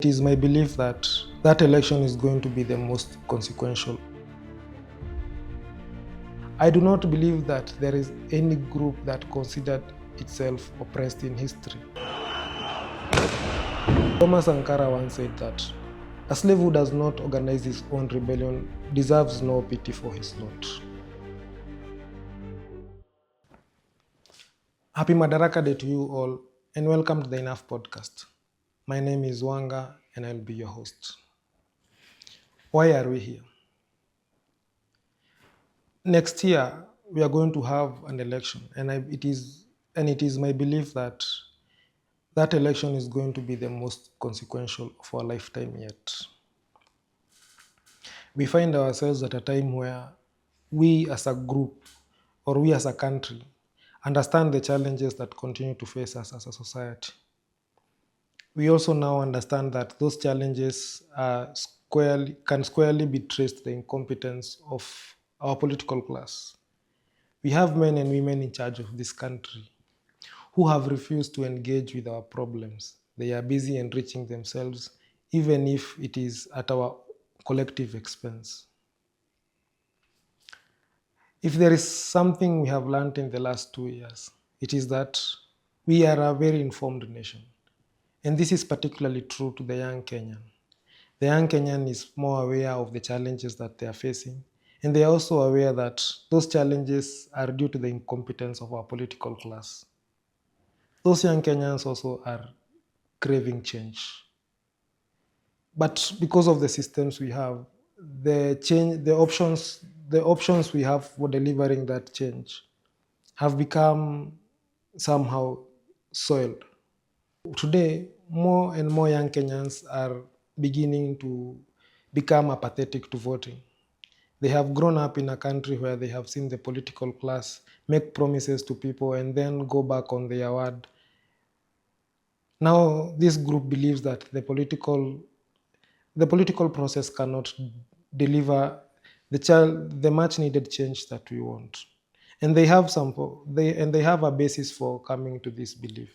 It is my belief that that election is going to be the most consequential. I do not believe that there is any group that considered itself oppressed in history. Thomas Sankara once said that a slave who does not organize his own rebellion deserves no pity for his lot. Happy Madaraka Day to you all, and welcome to the ENAF Podcast. My name is Wanga, and I'll be your host. Why are we here? Next year, we are going to have an election, and it is my belief that that election is going to be the most consequential of our lifetime yet. We find ourselves at a time where we as a group or we as a country understand the challenges that continue to face us as a society. We also now understand that those challenges can squarely be traced to the incompetence of our political class. We have men and women in charge of this country who have refused to engage with our problems. They are busy enriching themselves, even if it is at our collective expense. If there is something we have learned in the last 2 years, it is that we are a very informed nation. And this is particularly true to the young Kenyan. The young Kenyan is more aware of the challenges that they are facing, and they are also aware that those challenges are due to the incompetence of our political class. Those young Kenyans also are craving change. But because of the systems we have, the options we have for delivering that change have become somehow soiled. Today, more and more young Kenyans are beginning to become apathetic to voting. They have grown up in a country where they have seen the political class make promises to people and then go back on their word. Now, this group believes that the political process cannot deliver the much needed change that we want. And they have a basis for coming to this belief.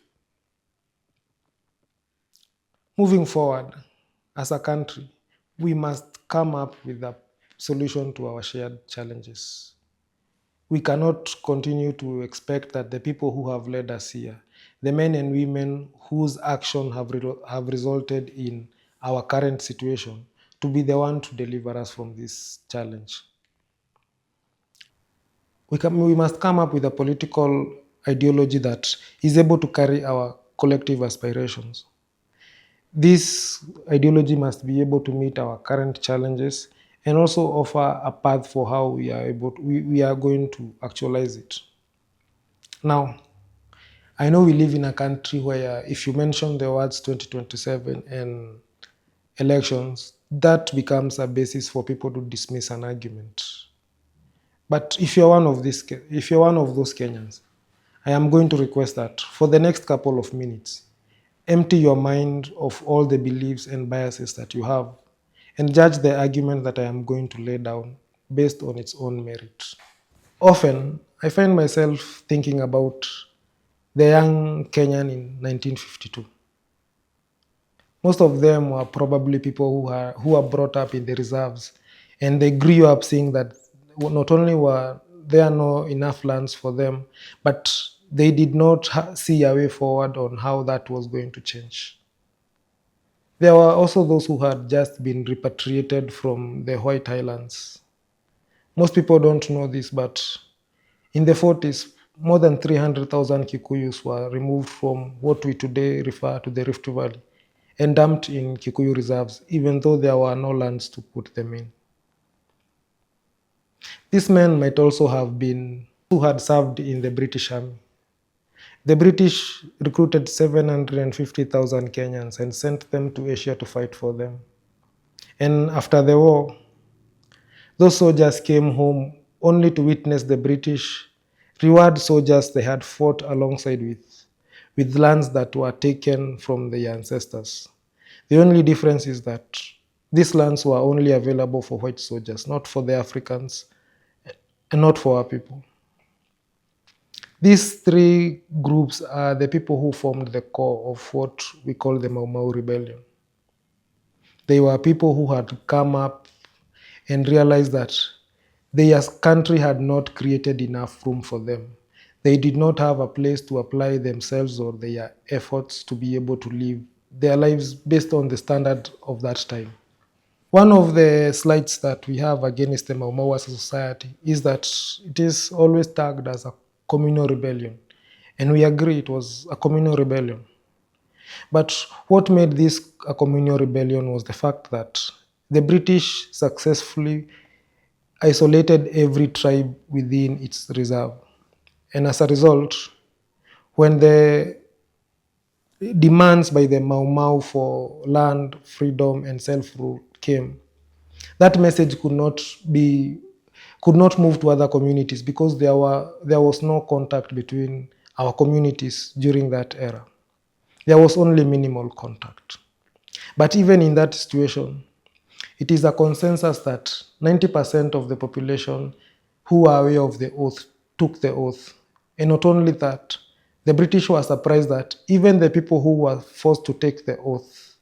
Moving forward, as a country, we must come up with a solution to our shared challenges. We cannot continue to expect that the people who have led us here, the men and women whose action have resulted in our current situation, to be the one to deliver us from this challenge. We must come up with a political ideology that is able to carry our collective aspirations. This ideology must be able to meet our current challenges and also offer a path for how we are going to actualize it. Now, I know we live in a country where if you mention the words 2027 and elections, that becomes a basis for people to dismiss an argument. But if you're one of those Kenyans, I am going to request that for the next couple of minutes, empty your mind of all the beliefs and biases that you have and judge the argument that I am going to lay down based on its own merit. Often, I find myself thinking about the young Kenyan in 1952. Most of them were probably people who were brought up in the reserves, and they grew up seeing that not only were there no enough lands for them, but they did not see a way forward on how that was going to change. There were also those who had just been repatriated from the White Highlands. Most people don't know this, but in the 40s, more than 300,000 Kikuyus were removed from what we today refer to the Rift Valley and dumped in Kikuyu reserves, even though there were no lands to put them in. These men might also have been who had served in the British Army. The British recruited 750,000 Kenyans and sent them to Asia to fight for them. And after the war, those soldiers came home only to witness the British reward soldiers they had fought alongside with lands that were taken from their ancestors. The only difference is that these lands were only available for white soldiers, not for the Africans, and not for our people. These three groups are the people who formed the core of what we call the Mau Mau Rebellion. They were people who had come up and realized that their country had not created enough room for them. They did not have a place to apply themselves or their efforts to be able to live their lives based on the standard of that time. One of the slights that we have against the Mau Mau as a society is that it is always tagged as a communal rebellion. And we agree it was a communal rebellion. But what made this a communal rebellion was the fact that the British successfully isolated every tribe within its reserve. And as a result, when the demands by the Mau Mau for land, freedom, and self-rule came, that message could not move to other communities because there was no contact between our communities during that era. There was only minimal contact. But even in that situation, it is a consensus that 90% of the population who are aware of the oath took the oath. And not only that, the British were surprised that even the people who were forced to take the oath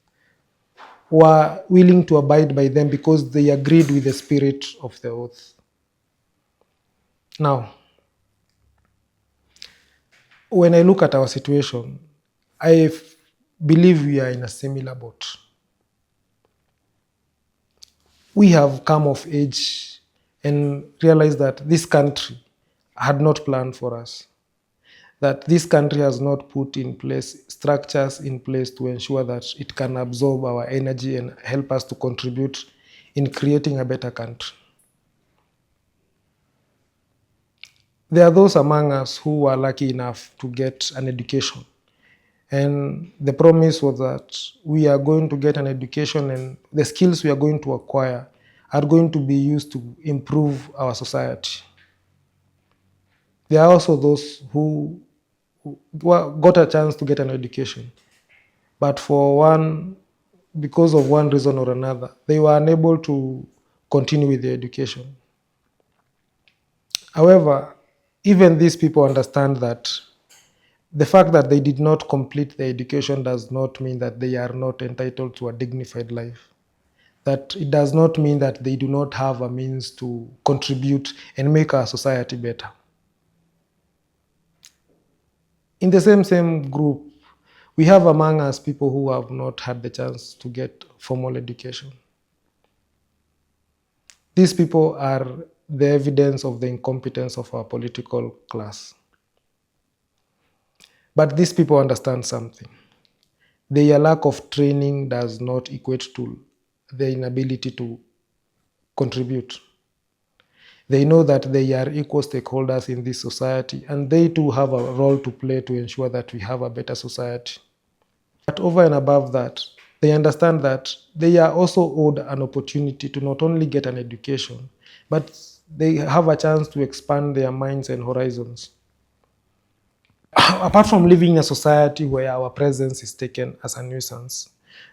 were willing to abide by them because they agreed with the spirit of the oath. Now, when I look at our situation, I believe we are in a similar boat. We have come of age and realized that this country had not planned for us, that this country has not put in place structures in place to ensure that it can absorb our energy and help us to contribute in creating a better country. There are those among us who were lucky enough to get an education. And the promise was that we are going to get an education and the skills we are going to acquire are going to be used to improve our society. There are also those who got a chance to get an education, but because of one reason or another, they were unable to continue with their education. However, even these people understand that the fact that they did not complete their education does not mean that they are not entitled to a dignified life. That it does not mean that they do not have a means to contribute and make our society better. In the same group, we have among us people who have not had the chance to get formal education. These people are the evidence of the incompetence of our political class. But these people understand something. Their lack of training does not equate to their inability to contribute. They know that they are equal stakeholders in this society, and they too have a role to play to ensure that we have a better society. But over and above that, they understand that they are also owed an opportunity to not only get an education, but they have a chance to expand their minds and horizons. Apart from living in a society where our presence is taken as a nuisance,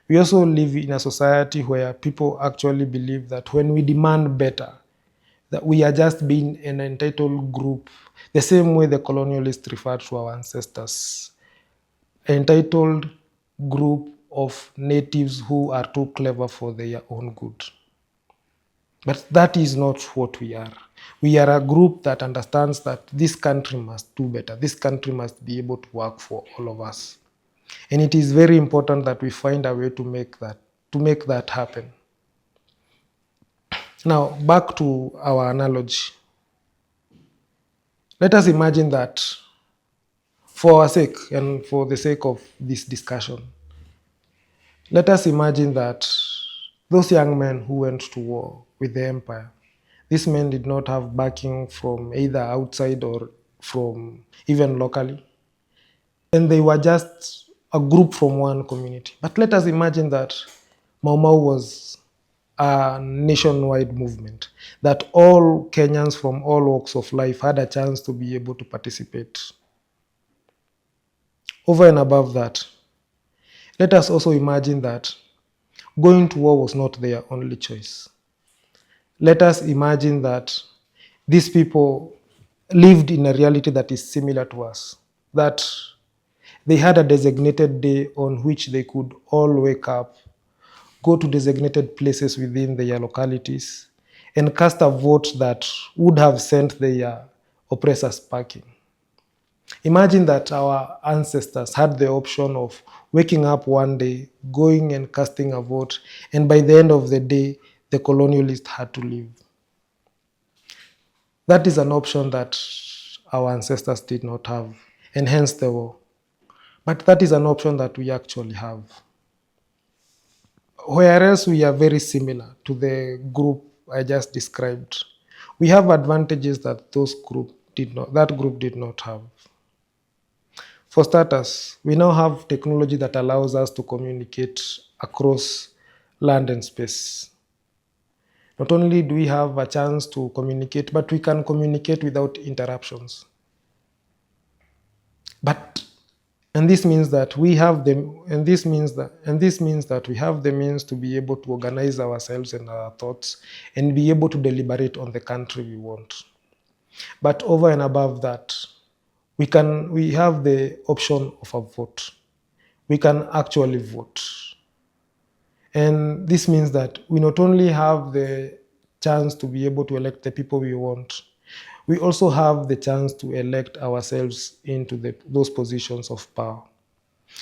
we also live in a society where people actually believe that when we demand better, that we are just being an entitled group, the same way the colonialists referred to our ancestors. Entitled group of natives who are too clever for their own good. But that is not what we are. We are a group that understands that this country must do better. This country must be able to work for all of us. And it is very important that we find a way to make that happen. Now, back to our analogy. Let us imagine that for our sake and for the sake of this discussion, let us imagine that those young men who went to war with the empire, these men did not have backing from either outside or from even locally. And they were just a group from one community. But let us imagine that Mau Mau was a nationwide movement, that all Kenyans from all walks of life had a chance to be able to participate. Over and above that, let us also imagine that going to war was not their only choice. Let us imagine that these people lived in a reality that is similar to us, that they had a designated day on which they could all wake up, go to designated places within their localities, and cast a vote that would have sent their oppressors packing. Imagine that our ancestors had the option of waking up one day, going and casting a vote, and by the end of the day, the colonialist had to leave. That is an option that our ancestors did not have, and hence the war. But that is an option that we actually have. Whereas we are very similar to the group I just described, we have advantages that that group did not have. For starters, we now have technology that allows us to communicate across land and space. Not only do we have a chance to communicate, but we can communicate without interruptions. But this means that we have the means to be able to organize ourselves and our thoughts and be able to deliberate on the country we want. But over and above that, we have the option of a vote. We can actually vote. And this means that we not only have the chance to be able to elect the people we want, we also have the chance to elect ourselves into those positions of power.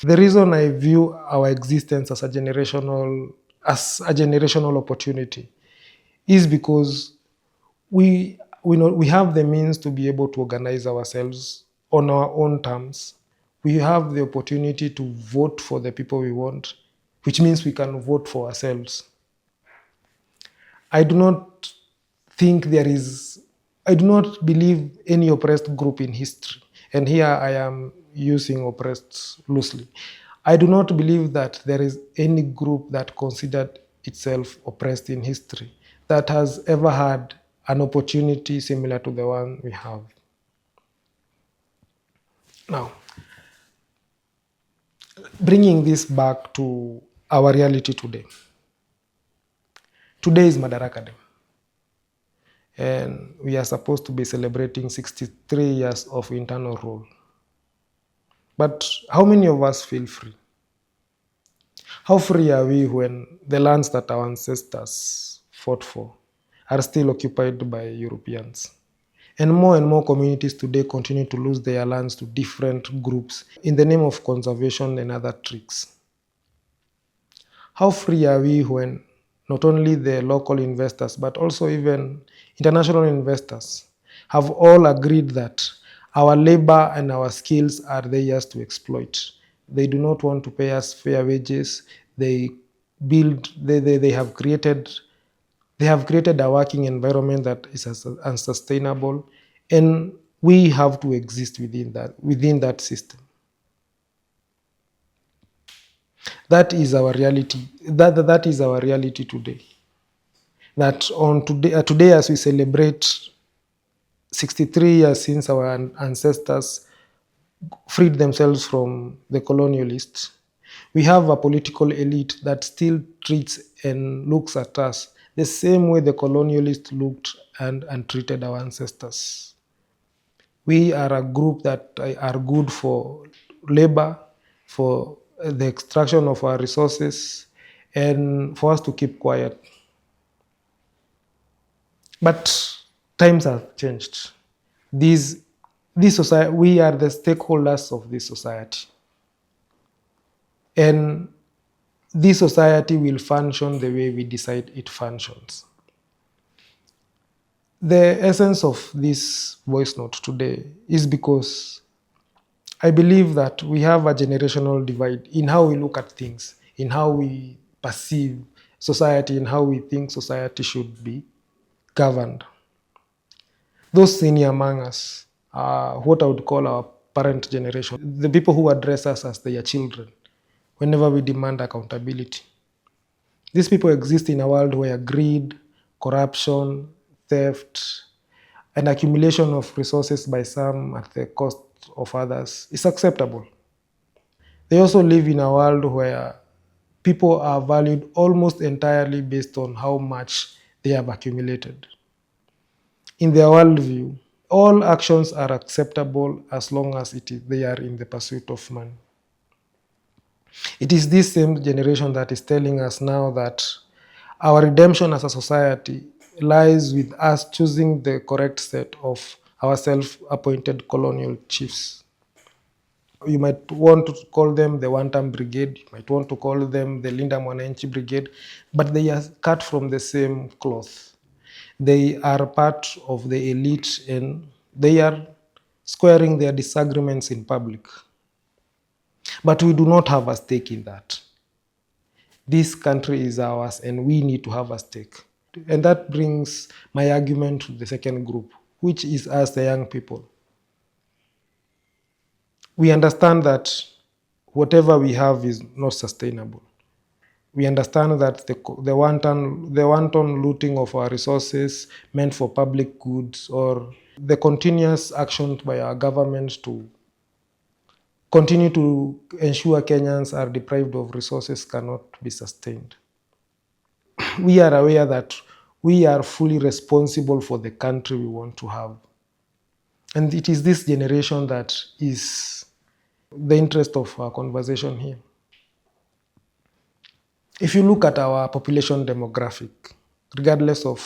The reason I view our existence as a generational opportunity is because we have the means to be able to organize ourselves on our own terms. We have the opportunity to vote for the people we want, which means we can vote for ourselves. I do not believe any oppressed group in history, and here I am using oppressed loosely. I do not believe that there is any group that considered itself oppressed in history that has ever had an opportunity similar to the one we have. Now, bringing this back to our reality today. Today is Madaraka Day. And we are supposed to be celebrating 63 years of internal rule. But how many of us feel free? How free are we when the lands that our ancestors fought for are still occupied by Europeans? And more communities today continue to lose their lands to different groups in the name of conservation and other tricks. How free are we when not only the local investors, but also even international investors have all agreed that our labor and our skills are theirs to exploit? They do not want to pay us fair wages. They have created a working environment that is unsustainable, and we have to exist within that system. That is our reality. That is our reality today. That on today, as we celebrate 63 years since our ancestors freed themselves from the colonialists, we have a political elite that still treats and looks at us the same way the colonialists looked and treated our ancestors. We are a group that are good for labor, for the extraction of our resources, and for us to keep quiet. But times have changed. This society, we are the stakeholders of this society. And this society will function the way we decide it functions. The essence of this voice note today is because I believe that we have a generational divide in how we look at things, in how we perceive society, in how we think society should be governed. Those senior among us are what I would call our parent generation, the people who address us as their children whenever we demand accountability. These people exist in a world where greed, corruption, theft, and accumulation of resources by some at the cost of others is acceptable. They also live in a world where people are valued almost entirely based on how much they have accumulated. In their worldview, all actions are acceptable as long as they are in the pursuit of money. It is this same generation that is telling us now that our redemption as a society lies with us choosing the correct set of our self-appointed colonial chiefs. You might want to call them the One-Term Brigade, you might want to call them the Linda Mwananchi Brigade, but they are cut from the same cloth. They are part of the elite and they are squaring their disagreements in public. But we do not have a stake in that. This country is ours and we need to have a stake. And that brings my argument to the second group, which is us, the young people. We understand that whatever we have is not sustainable. We understand that the wanton looting of our resources meant for public goods, or the continuous action by our government to continue to ensure Kenyans are deprived of resources cannot be sustained. We are aware that we are fully responsible for the country we want to have. And it is this generation that is the interest of our conversation here. If you look at our population demographic, regardless of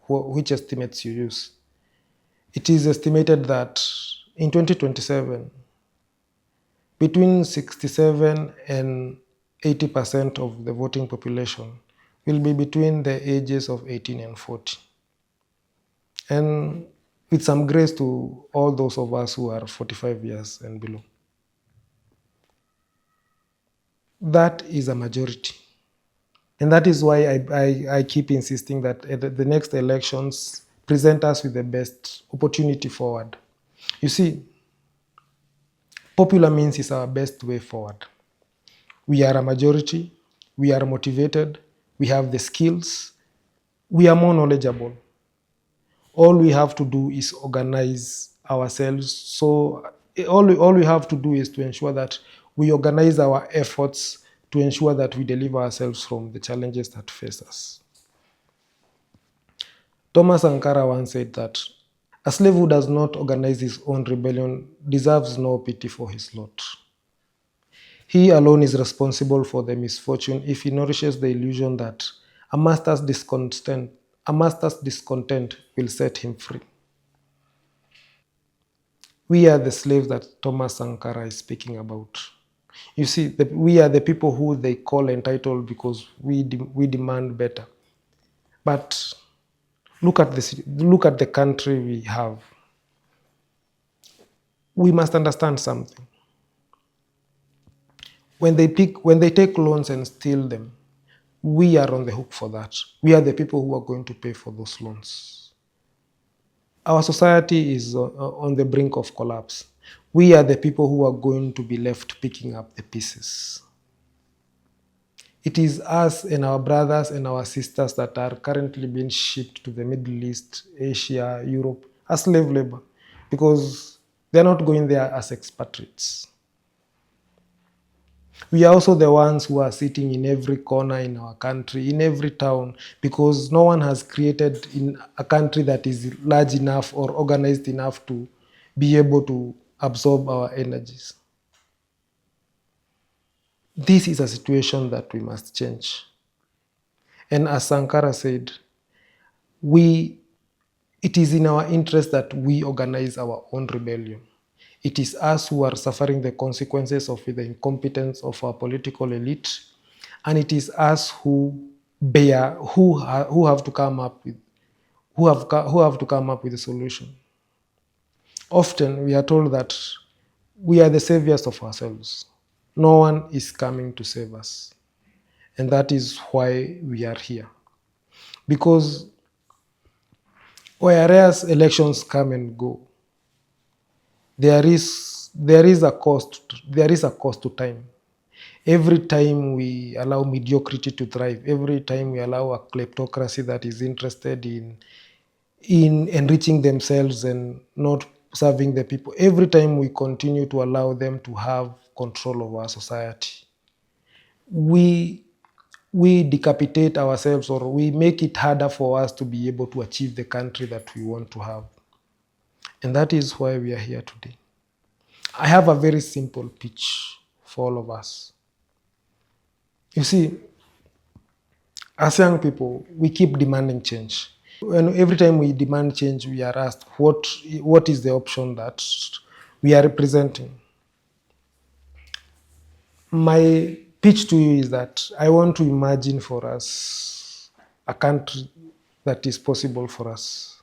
which estimates you use, it is estimated that in 2027, between 67 and 80% of the voting population will be between the ages of 18 and 40. And with some grace to all those of us who are 45 years and below. That is a majority. And that is why I keep insisting that the next elections present us with the best opportunity forward. You see, popular means is our best way forward. We are a majority, we are motivated, we have the skills, we are more knowledgeable. All we have to do is organize ourselves. So all we have to do is to ensure that we organize our efforts to ensure that we deliver ourselves from the challenges that face us. Thomas Sankara once said that a slave who does not organize his own rebellion deserves no pity for his lot. He alone is responsible for the misfortune if he nourishes the illusion that a master's discontent will set him free. We are the slaves that Thomas Sankara is speaking about. You see, we are the people who they call entitled because we demand better. But look at the country we have. We must understand something. When they take loans and steal them, we are on the hook for that. We are the people who are going to pay for those loans. Our society is on the brink of collapse. We are the people who are going to be left picking up the pieces. It is us and our brothers and our sisters that are currently being shipped to the Middle East, Asia, Europe as slave labor because they're not going there as expatriates. We are also the ones who are sitting in every corner in our country, in every town, because no one has created in a country that is large enough or organized enough to be able to absorb our energies. This is a situation that we must change. And as Sankara said, it is in our interest that we organize our own rebellion. It is us who are suffering the consequences of the incompetence of our political elite, and it is us who have to come up with a solution. Often we are told that we are the saviors of ourselves. No one is coming to save us. And that is why we are here. Because whereas elections come and go, there is a cost to time. Every time we allow mediocrity to thrive, every time we allow a kleptocracy that is interested in enriching themselves and not serving the people, every time we continue to allow them to have control of our society, we decapitate ourselves, or we make it harder for us to be able to achieve the country that we want to have. And that is why we are here today. I have a very simple pitch for all of us. You see, as young people, we keep demanding change. And every time we demand change, we are asked what is the option that we are representing. My pitch to you is that I want to imagine for us a country that is possible for us.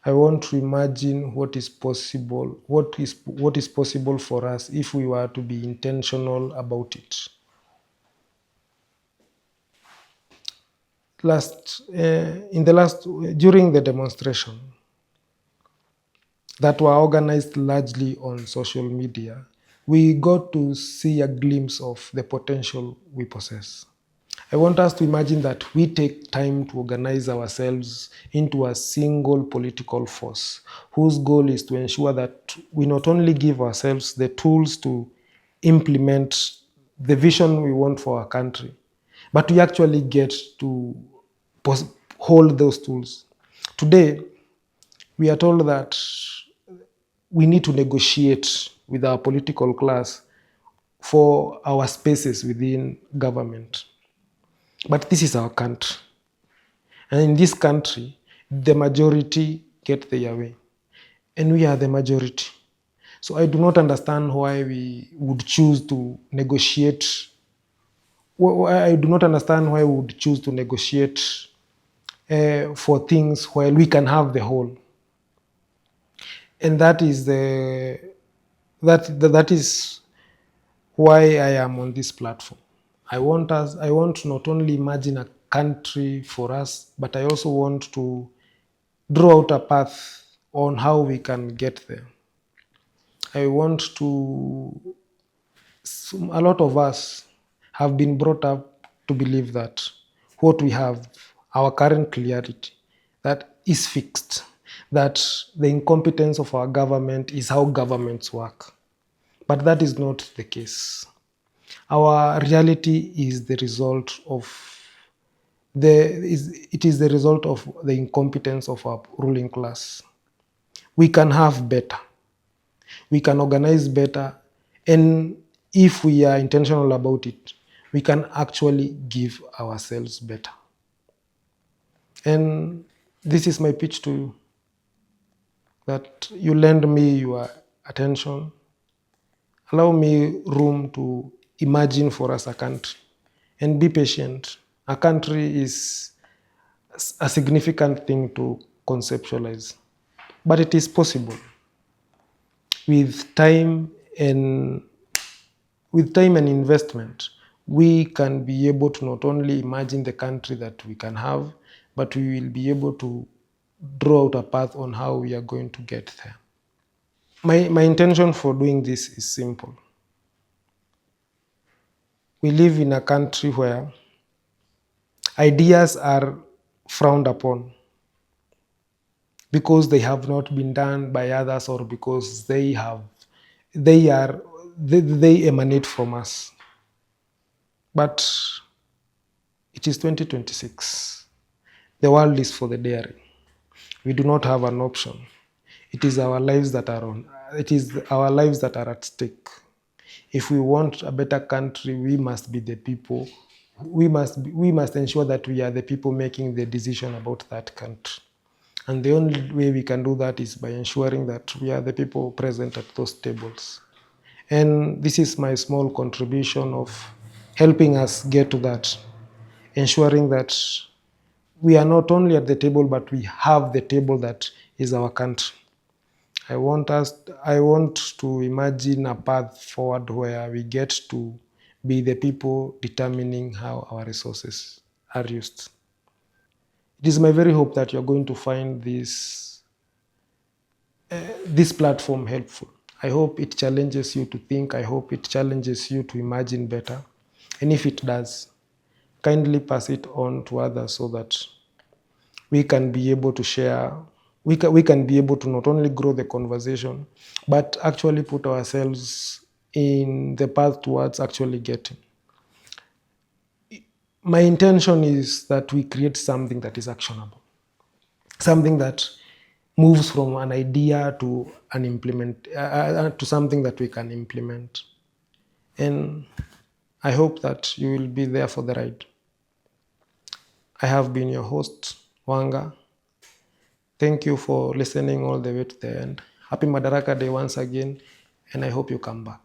I want to imagine what is possible, what is possible for us if we were to be intentional about it. During the demonstration that were organized largely on social media, we got to see a glimpse of the potential we possess. I want us to imagine that we take time to organize ourselves into a single political force whose goal is to ensure that we not only give ourselves the tools to implement the vision we want for our country, but we actually get to hold those tools. Today, we are told that we need to negotiate with our political class for our spaces within government. But this is our country. And in this country, the majority get their way. And we are the majority. So I do not understand why we would choose to negotiate. I do not understand why we would choose to negotiate for things while we can have the whole. And that is why I am on this platform. I want to not only imagine a country for us, but I also want to draw out a path on how we can get there. I want to, a lot of us have been brought up to believe that what we have, our current clarity, that is fixed, that the incompetence of our government is how governments work. But that is not the case. Our reality is the result of it is the result of the incompetence of our ruling class. We can have better. We can organize better. And if we are intentional about it, we can actually give ourselves better. And this is my pitch to you, that you lend me your attention. Allow me room to imagine for us a country, and be patient. A country is a significant thing to conceptualize, but it is possible. With time and investment, we can be able to not only imagine the country that we can have, but we will be able to draw out a path on how we are going to get there. My intention for doing this is simple. We live in a country where ideas are frowned upon because they have not been done by others, or because they emanate from us. But it is 2026. The world is for the daring. We do not have an option. It is our lives that are at stake. If we want a better country, we must be the people. We must ensure that we are the people making the decision about that country. And the only way we can do that is by ensuring that we are the people present at those tables. And this is my small contribution of helping us get to that, ensuring that we are not only at the table, but we have the table that is our country. I want to imagine a path forward where we get to be the people determining how our resources are used. It is my very hope that you're going to find this platform helpful. I hope it challenges you to think. I hope it challenges you to imagine better. And if it does, kindly pass it on to others so that we can be able to share. We can be able to not only grow the conversation, but actually put ourselves in the path towards actually getting. My intention is that we create something that is actionable, something that moves from an idea to to something that we can implement. And I hope that you will be there for the ride. I have been your host, Wanga. Thank you for listening all the way to the end. Happy Madaraka Day once again, and I hope you come back.